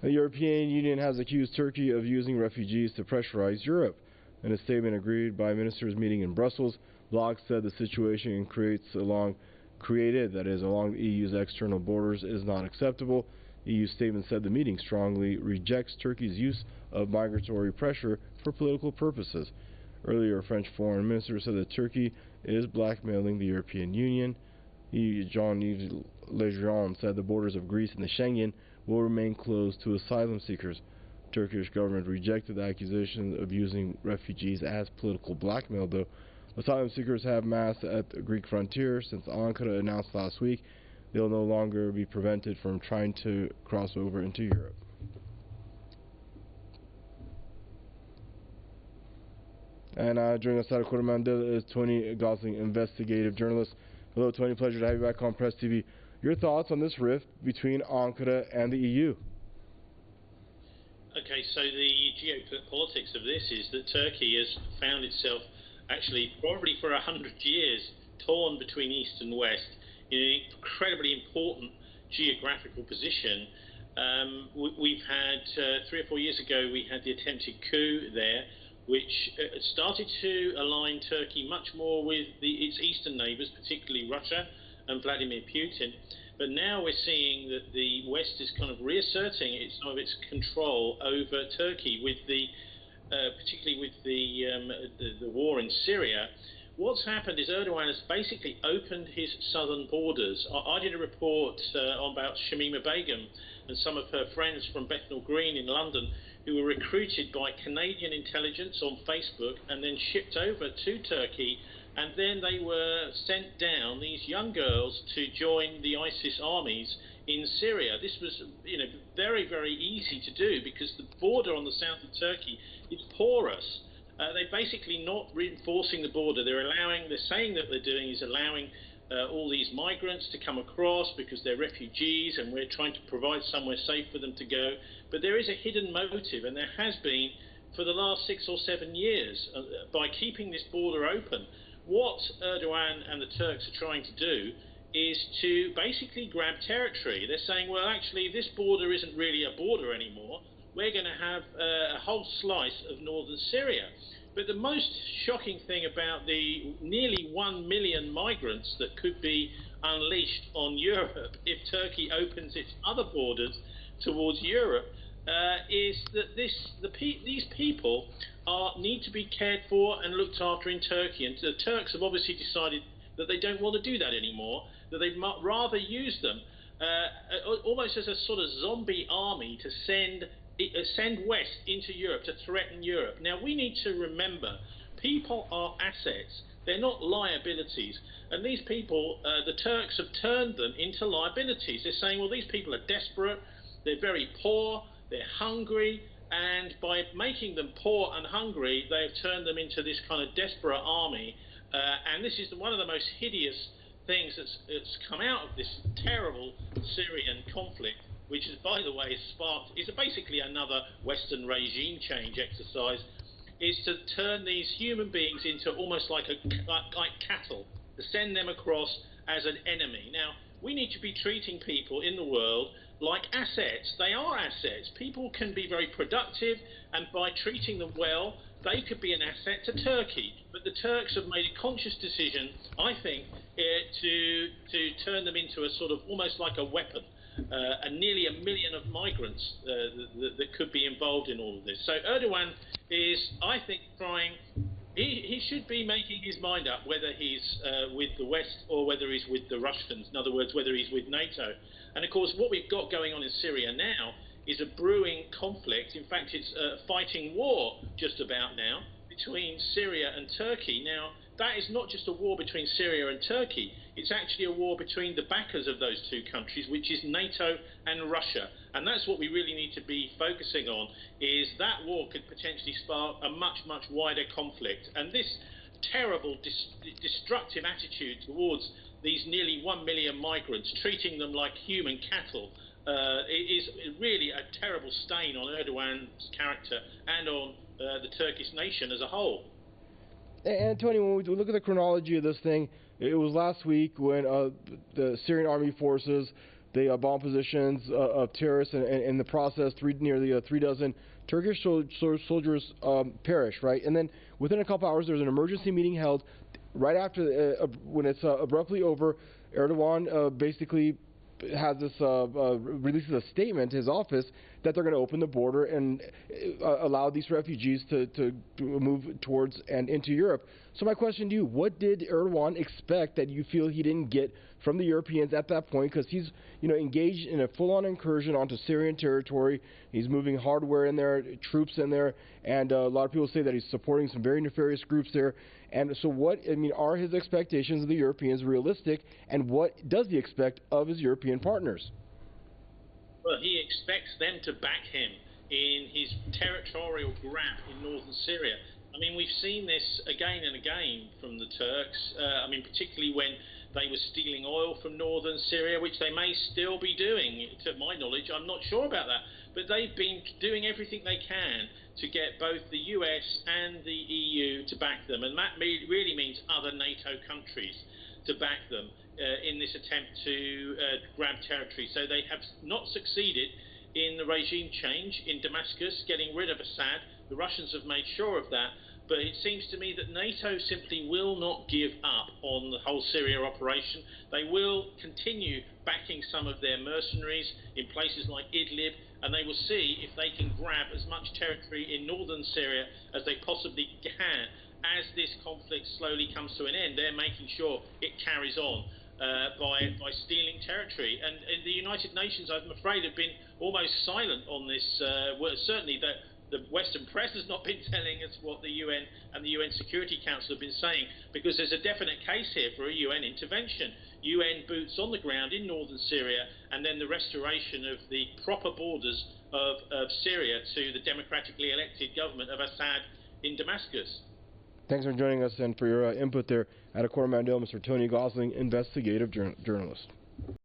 The European Union has accused Turkey of using refugees to pressurize Europe. In a statement agreed by ministers meeting in Brussels, Bloc said the situation created along the EU's external borders is not acceptable. The EU statement said the meeting strongly rejects Turkey's use of migratory pressure for political purposes. Earlier, French foreign minister said that Turkey is blackmailing the European Union. Jean-Yves Le Drian said the borders of Greece and the Schengen will remain closed to asylum seekers. Turkish government rejected the accusation of using refugees as political blackmail, though. Asylum seekers have massed at the Greek frontier since Ankara announced last week they'll no longer be prevented from trying to cross over into Europe. And joining us out of Mandela is Tony Gosling, investigative journalist. Hello, Tony. Pleasure to have you back on Press TV. Your thoughts on this rift between Ankara and the EU? Okay, so the geopolitics of this is that Turkey has found itself actually probably for 100 years torn between East and West in an incredibly important geographical position. We've had 3 or 4 years ago we had the attempted coup there, which started to align Turkey much more with its eastern neighbours, particularly Russia and Vladimir Putin. But now we're seeing that the West is kind of reasserting some of its control over Turkey, with particularly with the war in Syria. What's happened is Erdogan has basically opened his southern borders. I did a report about Shamima Begum and some of her friends from Bethnal Green in London who were recruited by Canadian intelligence on Facebook and then shipped over to Turkey, and then they were sent down, these young girls, to join the ISIS armies in Syria. This was, very, very easy to do because the border on the south of Turkey is porous. They're basically not reinforcing the border. They're saying that they're doing is allowing all these migrants to come across because they're refugees and we're trying to provide somewhere safe for them to go. But there is a hidden motive, and there has been for the last 6 or 7 years, by keeping this border open. What Erdogan and the Turks are trying to do is to basically grab territory. They're saying, well, actually, this border isn't really a border anymore. We're going to have a whole slice of northern Syria. But the most shocking thing about the nearly 1 million migrants that could be unleashed on Europe if Turkey opens its other borders towards Europe is that these people need to be cared for and looked after in Turkey. And the Turks have obviously decided that they don't want to do that anymore, that they'd rather use them almost as a sort of zombie army to send west into Europe, to threaten Europe. Now, we need to remember, people are assets. They're not liabilities. And these people, the Turks have turned them into liabilities. They're saying, well, these people are desperate, they're very poor, they're hungry, and by making them poor and hungry, they have turned them into this kind of desperate army. And this is one of the most hideous things that's come out of this terrible Syrian conflict, which is, by the way, is basically another Western regime change exercise, is to turn these human beings into almost like cattle, to send them across as an enemy. Now, we need to be treating people in the world like assets. They are assets. People can be very productive, and by treating them well, they could be an asset to Turkey. But the Turks have made a conscious decision, I think, to turn them into a sort of almost like a weapon. And nearly 1 million of migrants that could be involved in all of this. So Erdogan is, I think, he should be making his mind up whether he's with the West or whether he's with the Russians. In other words, whether he's with NATO. And of course, what we've got going on in Syria now is a brewing conflict. In fact, it's a fighting war just about now between Syria and Turkey. Now, that is not just a war between Syria and Turkey. It's actually a war between the backers of those two countries, which is NATO and Russia. And that's what we really need to be focusing on, is that war could potentially spark a much, much wider conflict. And this terrible, destructive attitude towards these nearly 1 million migrants, treating them like human cattle, is really a terrible stain on Erdogan's character and on the Turkish nation as a whole. And Tony, when we look at the chronology of this thing, it was last week when the Syrian army forces They bomb positions of terrorists, and in the process, nearly 3 dozen Turkish soldiers perished, right? And then within a couple hours, there's an emergency meeting held. Right after, when it's abruptly over, Erdogan basically has this releases a statement to his office that they're going to open the border and allow these refugees to move towards and into Europe. So my question to you, what did Erdogan expect that you feel he didn't get from the Europeans at that point? Because he's engaged in a full-on incursion onto Syrian territory. He's moving hardware in there, troops in there, and a lot of people say that he's supporting some very nefarious groups there. And so are his expectations of the Europeans realistic, and what does he expect of his European partners? Well, he expects them to back him in his territorial grab in northern Syria. I mean, we've seen this again and again from the Turks, particularly when they were stealing oil from northern Syria, which they may still be doing, to my knowledge. I'm not sure about that. But they've been doing everything they can to get both the US and the EU to back them. And that really means other NATO countries to back them in this attempt to grab territory. So they have not succeeded in the regime change in Damascus, getting rid of Assad. The Russians have made sure of that. But it seems to me that NATO simply will not give up on the whole Syria operation. They will continue backing some of their mercenaries in places like Idlib, and they will see if they can grab as much territory in northern Syria as they possibly can. As this conflict slowly comes to an end, they're making sure it carries on by stealing territory. And the United Nations, I'm afraid, have been almost silent on this. Certainly the Western press has not been telling us what the UN and the UN Security Council have been saying, because there's a definite case here for a UN intervention. UN boots on the ground in northern Syria, and then the restoration of the proper borders of Syria to the democratically elected government of Assad in Damascus. Thanks for joining us and for your input there. At a quarter mile, Mr. Tony Gosling, investigative journalist.